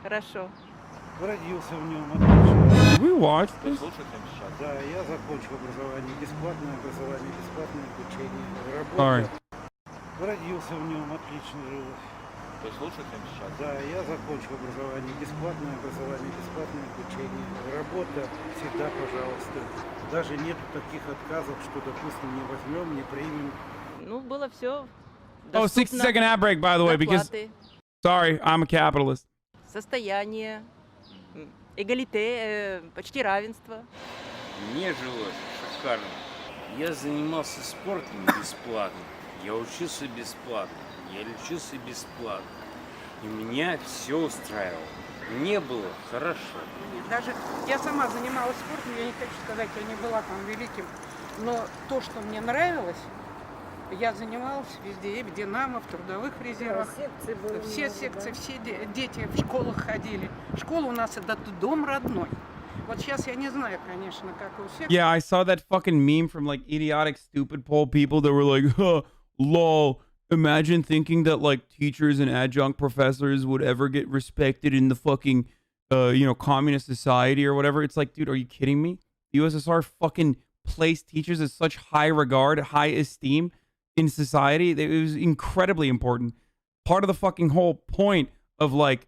Хорошо. Родился в нем, отлично. We watched this. Да, я закончил образование, бесплатное обучение, Sorry. работа. Родился в нем, отлично жил. То есть лучше, чем сейчас? Да, я закончил образование, бесплатное обучение, работа всегда, пожалуйста. Даже нет таких отказов, что, допустим, не возьмем, не примем. Ну, было все. Oh, 60-second ad break, by the way, because sorry, I'm a capitalist. Состояние, эгалите, почти равенство. Мне жилось шикарно. Я занимался спортом бесплатно. Я учился бесплатно. Я лечился бесплатно. И меня все устраивало. Мне было хорошо. Даже я сама занималась спортом, я не хочу сказать, я не была там великим, но то, что мне нравилось, я занималась везде, и в «Динамо», в трудовых резервах. Все секции, все дети в школах ходили. Школа у нас это дом родной. Вот сейчас я не знаю, конечно, как у всех. Yeah, I saw that fucking meme from like idiotic, stupid poll people that were like, huh, lol. Imagine thinking that like teachers and adjunct professors would ever get respected in the fucking, communist society or whatever. It's like, dude, are you kidding me? The USSR fucking placed teachers as such high regard, high esteem in society. It was incredibly important. Part of the fucking whole point of like,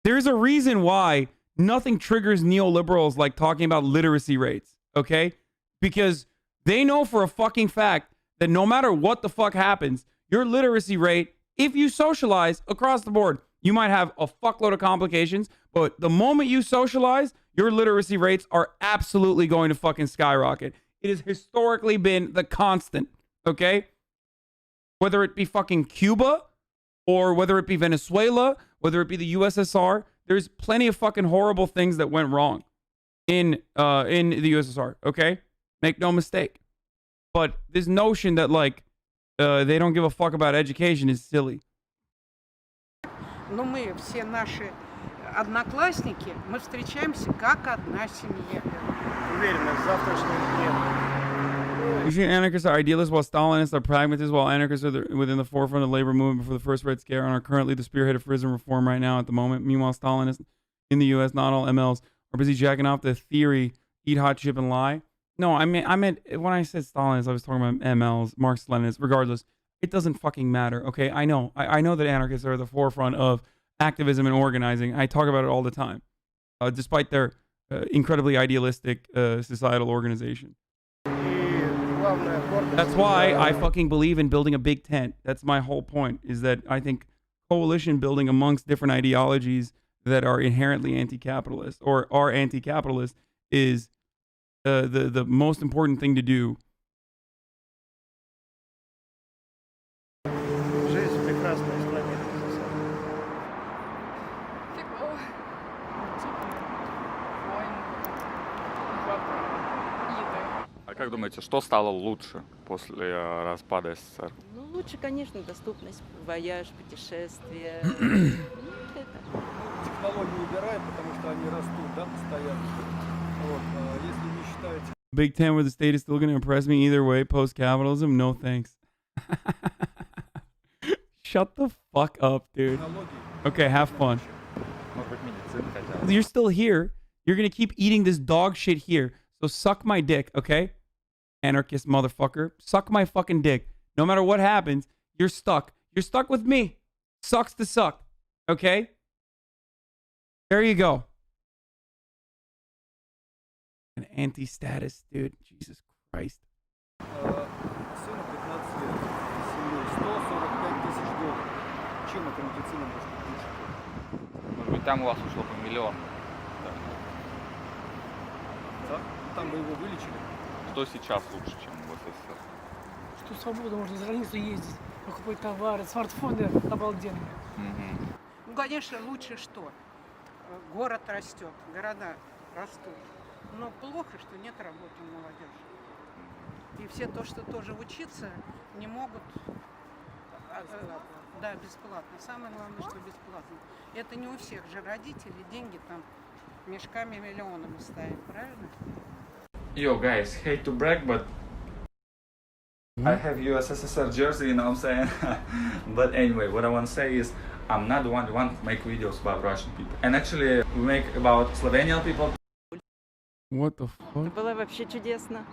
there's a reason why nothing triggers neoliberals like talking about literacy rates, okay? Because they know for a fucking fact that no matter what the fuck happens, your literacy rate, if you socialize across the board, you might have a fuckload of complications, but the moment you socialize, your literacy rates are absolutely going to fucking skyrocket. It has historically been the constant, okay? Whether it be fucking Cuba or whether it be Venezuela, whether it be the USSR, there's plenty of fucking horrible things that went wrong in the USSR, okay? Make no mistake. But this notion that like they don't give a fuck about education is silly. Но мы, все наши одноклассники, мы встречаемся как одна семья. Уверена, в завтрашнем дне. Usually anarchists are idealists while Stalinists are pragmatists, while anarchists are within the forefront of the labor movement before the first Red Scare and are currently the spearhead of prison reform right now at the moment. Meanwhile, Stalinists in the U.S., not all MLs, are busy jacking off the theory, eat hot chip and lie. No, I meant when I said Stalinists, I was talking about MLs, Marxist Leninists. Regardless, it doesn't fucking matter, okay? I know that anarchists are at the forefront of activism and organizing. I talk about it all the time, despite their incredibly idealistic societal organization. That's why I fucking believe in building a big tent. That's my whole point, is that I think coalition building amongst different ideologies that are inherently anti-capitalist or are anti-capitalist is the most important thing to do. Жизнь прекрасная стране. А как думаете, что стало лучше после распада СССР? Ну, лучше, конечно, доступность, вояж, путешествия. Технологии убирают, потому что они растут, да, постоянно. Вот, если не считаете... Big Ten where the state is still going to impress me either way, post-capitalism, no thanks. Shut the fuck up, dude. Okay, have fun. You're still here. You're going to keep eating this dog shit here. So suck my dick, okay? Anarchist motherfucker. Suck my fucking dick. No matter what happens, you're stuck. You're stuck with me. Sucks to suck. Okay? There you go. An anti-status, dude. Jesus Christ. Сыну 15 лет, семьей, $145 тысяч. Чем эта медицина может быть лучше? Может быть, там у вас ушло по миллиону. Да? Там бы его вылечили. Что сейчас лучше, чем в СССР? Что свобода, можно за границу ездить, покупать товары, смартфоны обалденные. Ну, конечно, лучше что? Город растет, города растут. Но плохо, что нет работы у молодежи. И все то, что тоже учиться, не могут. Да, бесплатно. Самое главное, что бесплатно. Это не у всех же родители деньги там мешками, миллионами ставят, правильно? Yo guys, hate to brag, but I have USSR jersey, you know what I'm saying? But anyway, what I want to say is I'm not the only one who make videos about Russian people. And actually, we make about Slovenian people. What the Это fuck? было вообще чудесно.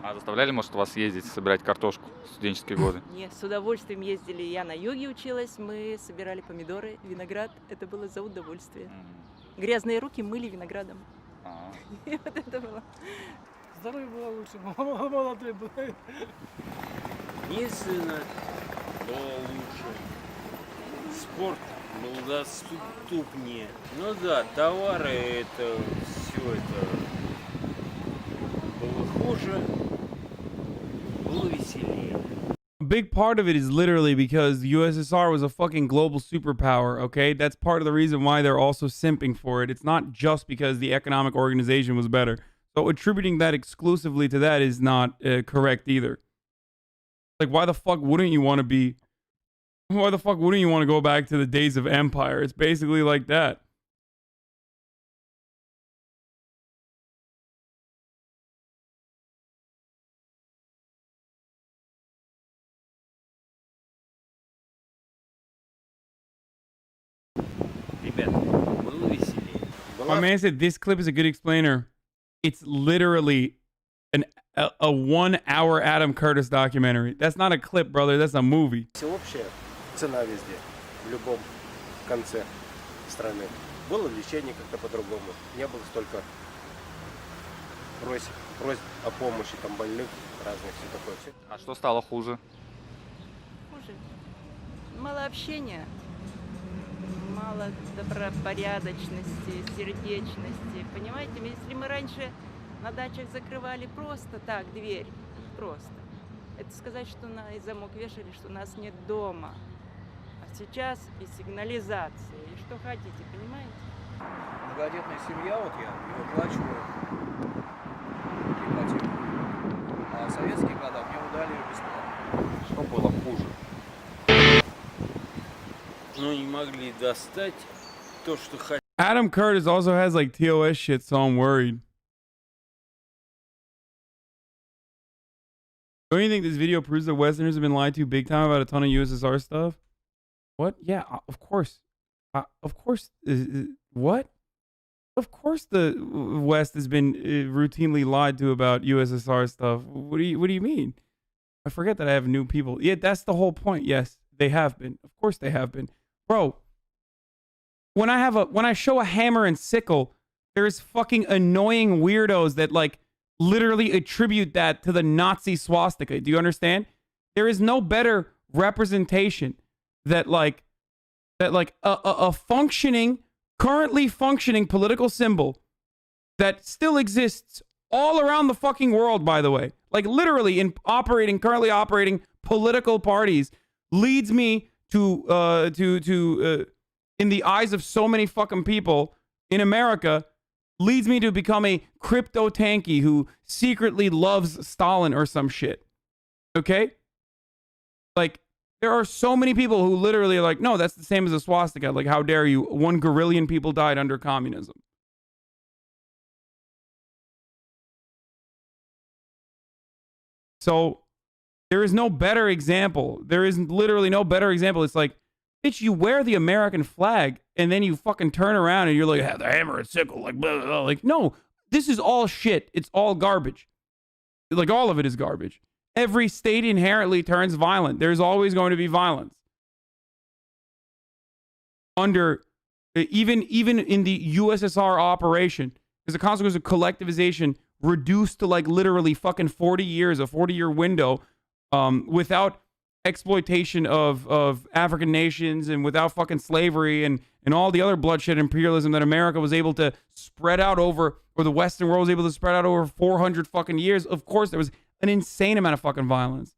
А заставляли, может, вас ездить, собирать картошку в студенческие годы? Не, с удовольствием ездили. Я на юге училась, мы собирали помидоры, виноград. Это было за удовольствие. Грязные руки мыли виноградом. А. И вот это было. Здоровье было лучше, молодой был. Единственное, было лучше. Спорт был доступнее. Ну да, товары, это все это было хуже, было веселее. A big part of it is literally because the USSR was a fucking global superpower, okay? That's part of the reason why they're also simping for it. It's not just because the economic organization was better. So attributing that exclusively to that is not correct either. Like, why the fuck wouldn't you want to be... Why the fuck wouldn't you want to go back to the days of empire? It's basically like that. Ребята, было веселее. My man said this clip is a good explainer. It's literally a 1 hour Adam Curtis documentary. That's not a clip, brother. That's a movie. Всеобщая цена везде, в любом конце страны. Было лечение как-то по-другому. Не было столько просьб о помощи там больных разных, все такое. Все. А что стало хуже? Хуже. Мало общения. Мало добропорядочности, сердечности. Понимаете, если мы раньше на дачах закрывали просто так дверь, просто. Это сказать, что на и замок вешали, что нас нет дома. А сейчас и сигнализация, и что хотите, понимаете? Многодетная семья, вот я выплачиваю ипотеку. А в советские годы мне удали ее бесплатно. Что было хуже? Ну, не могли достать то, что хотели. Adam Curtis also has like TOS shit, so I'm worried. Don't you think this video proves that Westerners have been lied to big time about a ton of USSR stuff? What? Yeah, of course. Of course. What? Of course the West has been routinely lied to about USSR stuff. What do you mean? I forget that I have new people. Yeah, that's the whole point. Yes, they have been. Of course they have been. Bro, when I show a hammer and sickle, there's fucking annoying weirdos that like literally attribute that to the Nazi swastika. Do you understand? There is no better representation that a functioning, currently functioning political symbol that still exists all around the fucking world, by the way. Like literally currently operating political parties leads me to in the eyes of so many fucking people in America, leads me to become a crypto tanky who secretly loves Stalin or some shit. Okay? Like, there are so many people who literally are like, no, that's the same as a swastika. Like, how dare you? 1 gorillion people died under communism. So, there is no better example. There is literally no better example. It's like, bitch, you wear the American flag and then you fucking turn around and you're like, have the hammer and sickle, like, blah, blah, blah. Like, no, this is all shit. It's all garbage. Like, all of it is garbage. Every state inherently turns violent. There's always going to be violence. Under, even in the USSR operation, as a consequence of collectivization, reduced to like literally fucking 40 years, a 40-year window, without exploitation of African nations and without fucking slavery and all the other bloodshed imperialism that America was able to spread out over, or the Western world was able to spread out over 400 fucking years. Of course, there was an insane amount of fucking violence.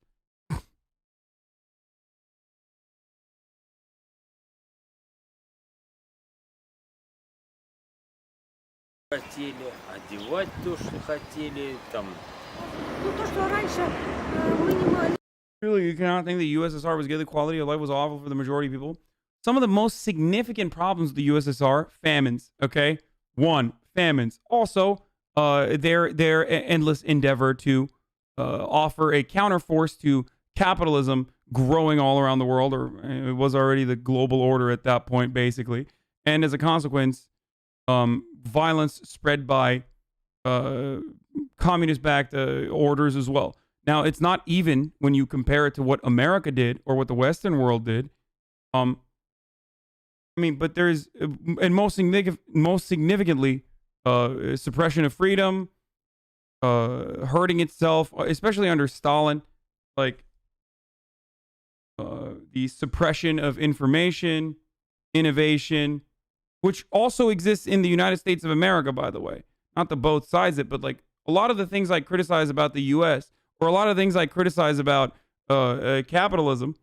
Хотели одевать то, что хотели, там. Ну, то, что раньше мы не могли. Really, you cannot think the USSR was good. The quality of life was awful for the majority of people. Some of the most significant problems of the USSR, famines, okay? 1, famines. Also, their endless endeavor to offer a counterforce to capitalism growing all around the world, or it was already the global order at that point, basically. And as a consequence, violence spread by communist-backed orders as well. Now, it's not even when you compare it to what America did or what the Western world did. I mean, but there's, and most significantly, suppression of freedom, hurting itself, especially under Stalin, like the suppression of information, innovation, which also exists in the United States of America, by the way. Not that both sides it, but like a lot of the things I criticize about the U.S., or a lot of things I criticize about capitalism,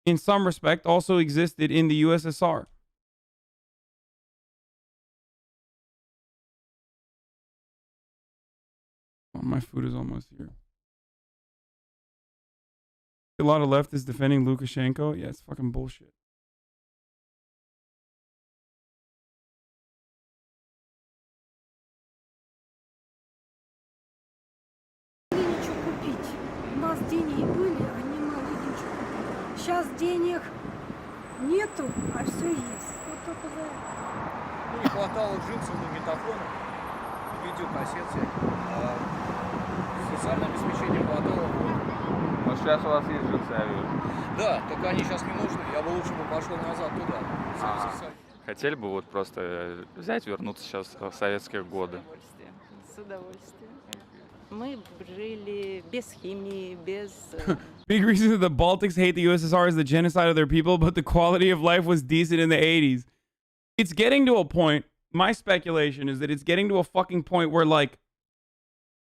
in some respect, also existed in the USSR. Oh, my food is almost here. A lot of leftists defending Lukashenko. Yeah, it's fucking bullshit. Ничего купить. У нас деньги были, а не могли ничего купить. Сейчас денег нету, а все есть. Вот только за это. Ну, не хватало джинсов, магнитофона, видеокассет всяких. Социальное обеспечение хватало. Но сейчас у вас есть джинсы, я вижу. Да, только они сейчас не нужны. Я бы лучше пошел назад туда. в Советский Союз. Хотели бы вот просто взять, вернуться сейчас в советские годы? С удовольствием. Мы жили без химии, без... Big reason that the Baltics hate the USSR is the genocide of their people, but the quality of life was decent in the 80s. It's getting to a point, my speculation is that it's getting to a fucking point where like,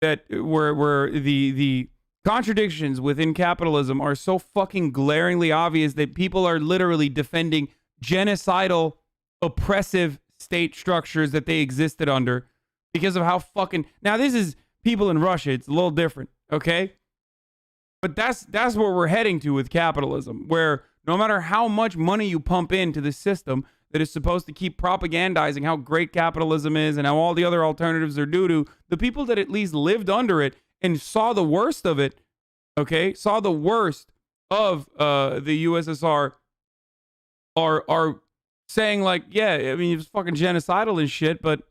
where the contradictions within capitalism are so fucking glaringly obvious that people are literally defending genocidal, oppressive state structures that they existed under because of how fucking... Now, this is people in Russia. It's a little different, okay? But that's where we're heading to with capitalism, where no matter how much money you pump into the system that is supposed to keep propagandizing how great capitalism is and how all the other alternatives are doo-doo, the people that at least lived under it and saw the worst of it, okay, saw the worst of the USSR are saying like, yeah, I mean, it was fucking genocidal and shit, but,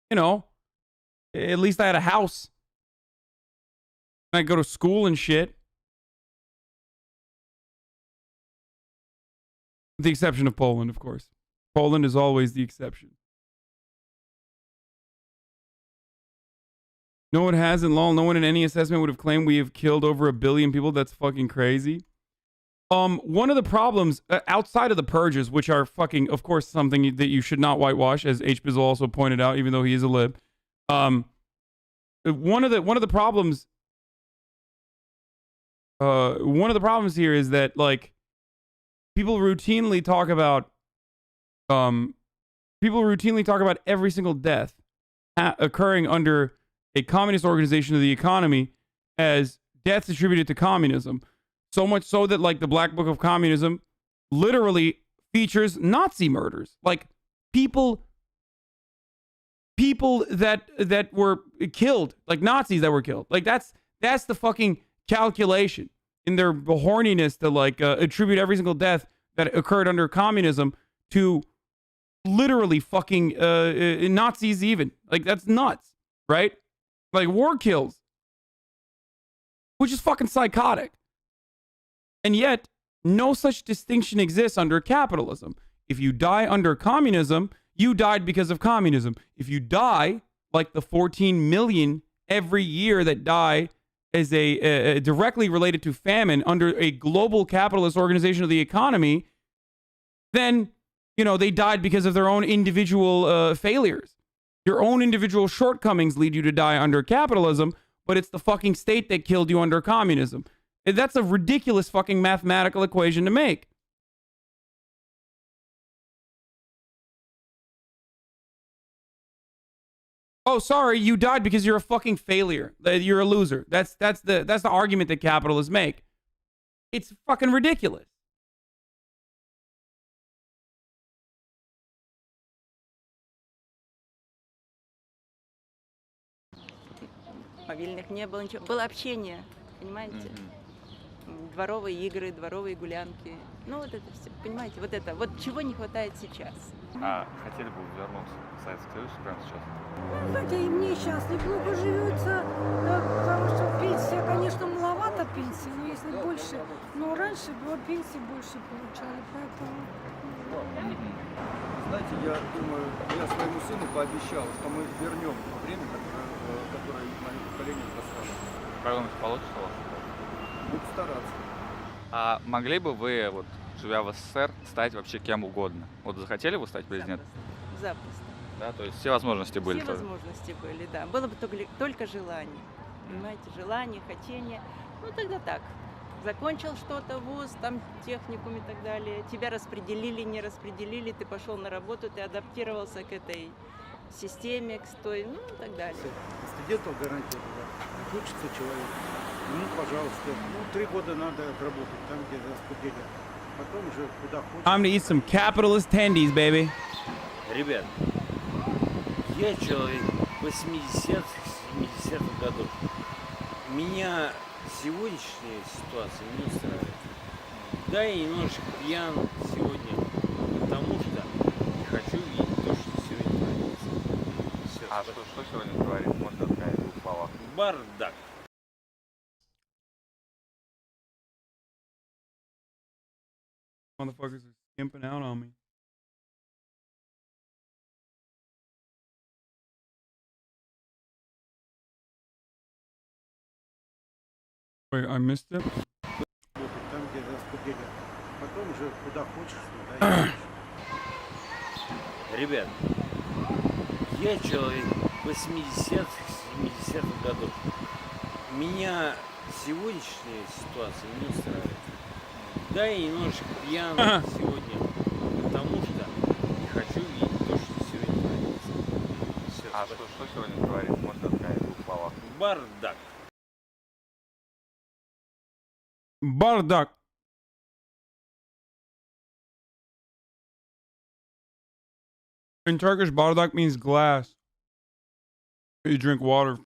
you know, at least I had a house. I go to school and shit. With the exception of Poland, of course. Poland is always the exception. No one hasn't, lol. No one in any assessment would have claimed we have killed over 1 billion people. That's fucking crazy. One of the problems outside of the purges, which are fucking, of course, something that you should not whitewash, as H. Bizzle also pointed out, even though he is a lib. One of the problems here is that like people routinely talk about every single death occurring under a communist organization of the economy as deaths attributed to communism. So much so that like the Black Book of Communism literally features Nazi murders. Like people that were killed, like Nazis that were killed. Like that's the fucking calculation in their horniness to like attribute every single death that occurred under communism to literally fucking Nazis even. Like that's nuts, right? Like war kills, which is fucking psychotic. And yet, no such distinction exists under capitalism. If you die under communism, you died because of communism. If you die, like the 14 million every year that die as a directly related to famine under a global capitalist organization of the economy, then, you know, they died because of their own individual failures. Your own individual shortcomings lead you to die under capitalism, but it's the fucking state that killed you under communism. That's a ridiculous fucking mathematical equation to make. Oh, sorry, you died because you're a fucking failure. You're a loser. That's the argument that capitalists make. It's fucking ridiculous. Мобильных не было, ничего. Было общение, понимаете? дворовые игры, дворовые гулянки. Ну, вот это все, понимаете, вот это, вот чего не хватает сейчас. А хотели бы вернуться в Советский Союз прямо сейчас? Ну, знаете, и мне сейчас неплохо живется, потому что пенсия, конечно, маловато пенсии, но если больше, но раньше было пенсии больше получали, поэтому... Знаете, я думаю, я своему сыну пообещал, что мы вернем время, которое мое поколение просрало. Как думаете, получится у вас? Буду стараться. А могли бы вы, вот, живя в СССР, стать вообще кем угодно? Вот захотели бы стать президентом? Запросто. Да, то есть все возможности были. Все тоже. возможности были, да. Было бы только желание. Понимаете, желание, хотение. Ну, тогда так. Закончил что-то, вуз, там техникум и так далее. Тебя распределили, не распределили, ты пошел на работу, ты адаптировался к этой системе, к той, ну и так далее. Студентов гарантия была. Учится человек. Ну, пожалуйста. Ну, 3 года надо отработать там, где распределят. Потом уже куда хочешь. Time to eat some capitalist tendies, baby. Ребят, я человек 80-х, 70-х годов. Меня сегодняшняя ситуация не устраивает. Да, я немножечко пьян сегодня, потому что не хочу видеть то, что сегодня творится. Всё, А что сегодня творится? Можно сказать в 2 словах. бардак. Motherfuckers are skimping out on me. Wait, I missed it? Там, где распределят. Потом уже куда хочешь, туда и Ребят, я человек 80-х, 70-х годов. Меня сегодняшняя ситуация не устраивает. Да, я немножечко пьян сегодня, потому что не хочу видеть то, что сегодня творится. Всё, А что сегодня творится? Можно сказать в 2 словах. бардак. Bardak. In Turkish, bardak means glass. You drink water